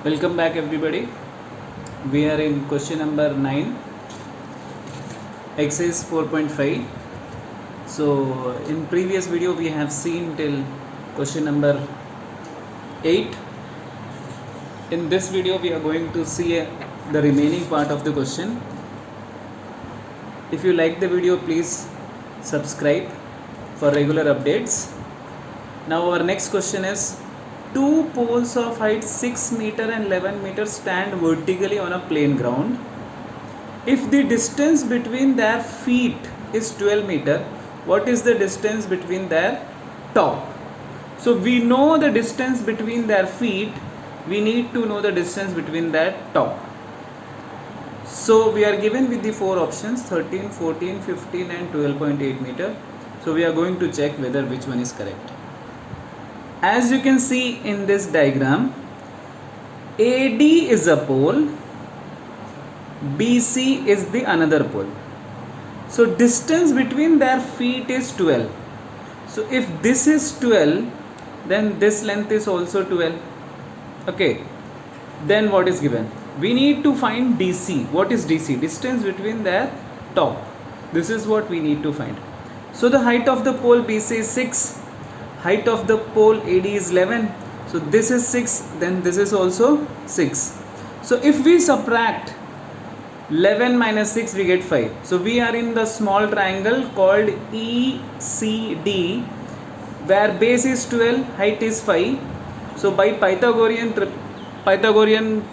Welcome back everybody. We are in question number 9, exercise 4.5. So in previous video we have seen till question number 8. In this video we are going to see the remaining part of the question. If you like the video, please subscribe for regular updates. Now our next question is, two poles of height 6 meter and 11 meter stand vertically on a plain ground. If the distance between their feet is 12 meter, what is the distance between their top? So we know the distance between their feet, we need to know the distance between their top. So we are given with the four options 13, 14, 15 and 12.8 meter. So we are going to check whether which one is correct. As you can see in this diagram, AD is a pole, BC is the another pole. So distance between their feet is 12. So if this is 12, then this length is also 12. Okay. Then what is given? We need to find DC. What is DC? Distance between their top. This is what we need to find. So the height of the pole BC is 6. Height of the pole AD is 11. So this is 6, then this is also 6. So if we subtract 11 minus 6, we get 5. So we are in the small triangle called ECD, where base is 12, height is 5. So by Pythagorean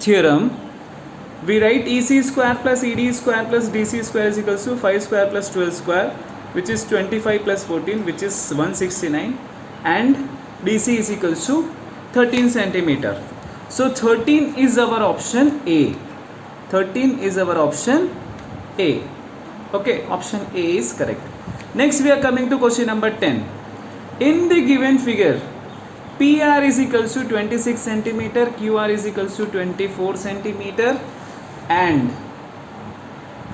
theorem, we write EC square plus ED square plus DC square is equals to 5 square plus 12 square, which is 25 plus 14, which is 169. And DC is equals to 13 centimeter. So 13 is our option A. 13 is our option A. Okay, option A is correct. Next we are coming to question number 10. In the given figure, PR is equals to 26 centimeter, QR is equals to 24 centimeter, and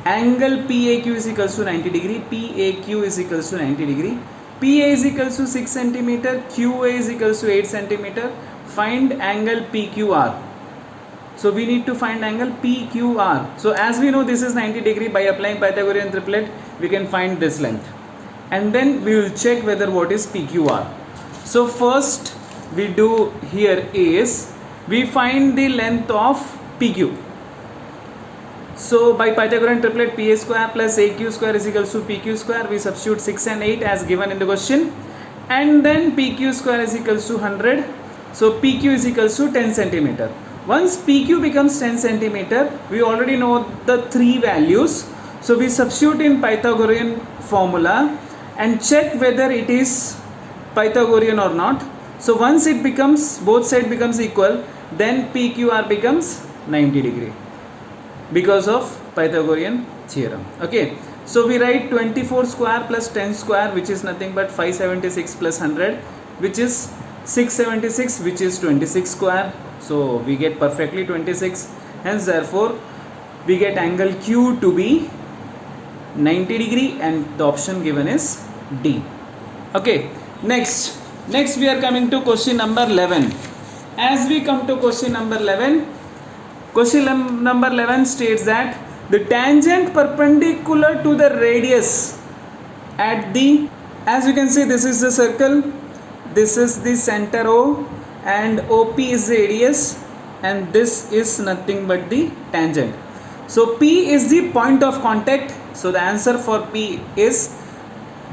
angle PAQ is equals to 90 degree, PAQ is equals to 90 degree. PA is equals to 6 centimeter, QA is equals to 8 centimeter. Find angle PQR. So we need to find angle PQR. So as we know this is 90 degree, by applying Pythagorean triplet we can find this length. And then we will check whether what is PQR. So first we do here is, we find the length of PQ. So by Pythagorean triplet, PA square plus AQ square is equals to PQ square. We substitute 6 and 8 as given in the question, and then PQ square is equals to 100. So PQ is equals to 10 centimeter. Once PQ becomes 10 centimeter, we already know the three values. So we substitute in Pythagorean formula and check whether it is Pythagorean or not. So once it becomes, both sides becomes equal, then PQR becomes 90 degree. Because of Pythagorean theorem. Okay, so we write 24 square plus 10 square, which is nothing but 576 plus 100, which is 676, which is 26 square. So we get perfectly 26. Hence therefore we get angle Q to be 90 degree, and the option given is D. Okay, next we are coming to question number 11. As we come to question number 11, question number 11 states that the tangent perpendicular to the radius at the, as you can see, this is the circle, this is the center O, and OP is the radius, and this is nothing but the tangent. So P is the point of contact. So the answer for P is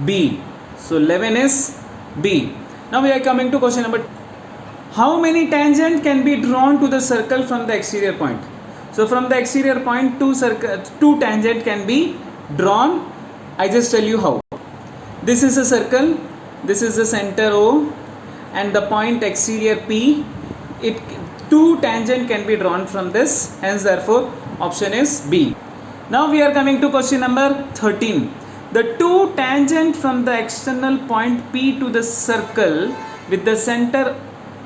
B. So 11 is B. Now we are coming to question number 2. How many tangent can be drawn to the circle from the exterior point? So from the exterior point, two tangent can be drawn. I just tell you how. This is a circle, this is the center O, and the point exterior P. Two tangent can be drawn from this, hence therefore option is B. Now we are coming to question number 13. The two tangent from the external point P to the circle with the center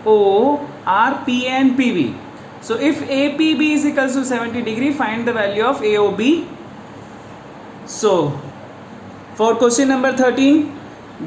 O are PA and PB. So if APB is equals to 70 degree, find the value of AOB. So for question number 13,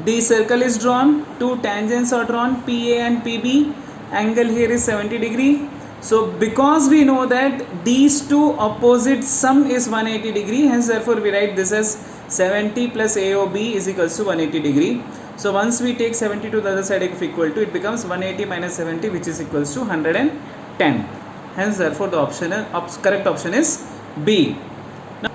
the circle is drawn, two tangents are drawn, PA and PB. Angle here is 70 degree. So because we know that these two opposite sum is 180 degree, hence therefore we write this as 70 plus AOB is equals to 180 degree. So once we take 70 to the other side if equal to, it becomes 180 minus 70, which is equals to 110. Hence therefore the correct option is B. Now,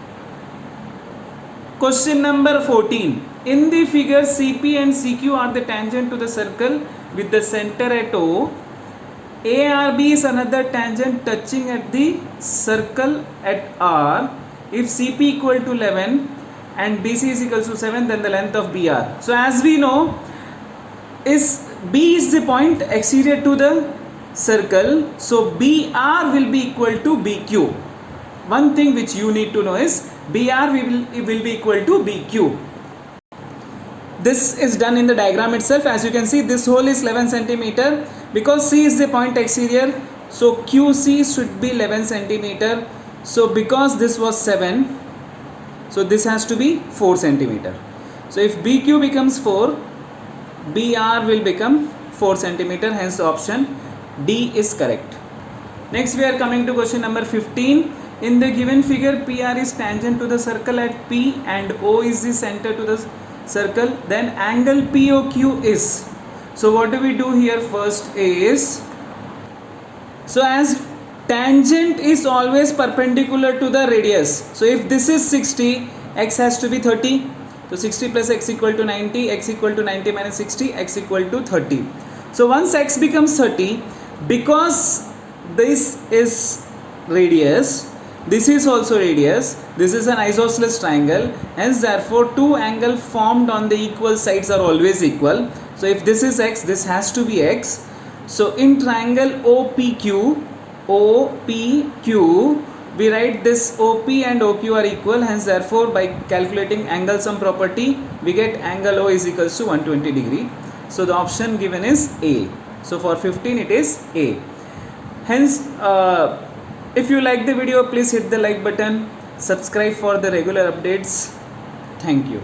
question number 14. In the figure, CP and CQ are the tangent to the circle with the center at O. ARB is another tangent touching at the circle at R. If CP equal to 11 and BC is equal to 7, then the length of BR. So as we know, B is the point exterior to the circle. So BR will be equal to BQ. One thing which you need to know is BR will be equal to BQ. This is done in the diagram itself. As you can see, this hole is 11 centimeter. Because C is the point exterior, so QC should be 11 centimeter. So because this was 7, so this has to be 4 centimeter. So if BQ becomes 4, BR will become 4 centimeter. Hence the option D is correct. Next we are coming to question number 15. In the given figure, PR is tangent to the circle at P and O is the center to the circle. Then angle POQ is. So what do we do here? First is, so as tangent is always perpendicular to the radius. So if this is 60, x has to be 30. So 60 plus x equal to 90, x equal to 90 minus 60, x equal to 30. So once x becomes 30, because this is radius, this is also radius, this is an isosceles triangle, hence therefore two angles formed on the equal sides are always equal. So if this is x, this has to be x. So in triangle OPQ, we write this OP and OQ are equal, hence therefore by calculating angle sum property, we get angle O is equals to 120 degree. So the option given is A. So for 15 it is A. Hence if you like the video, please hit the like button, subscribe for the regular updates. Thank you.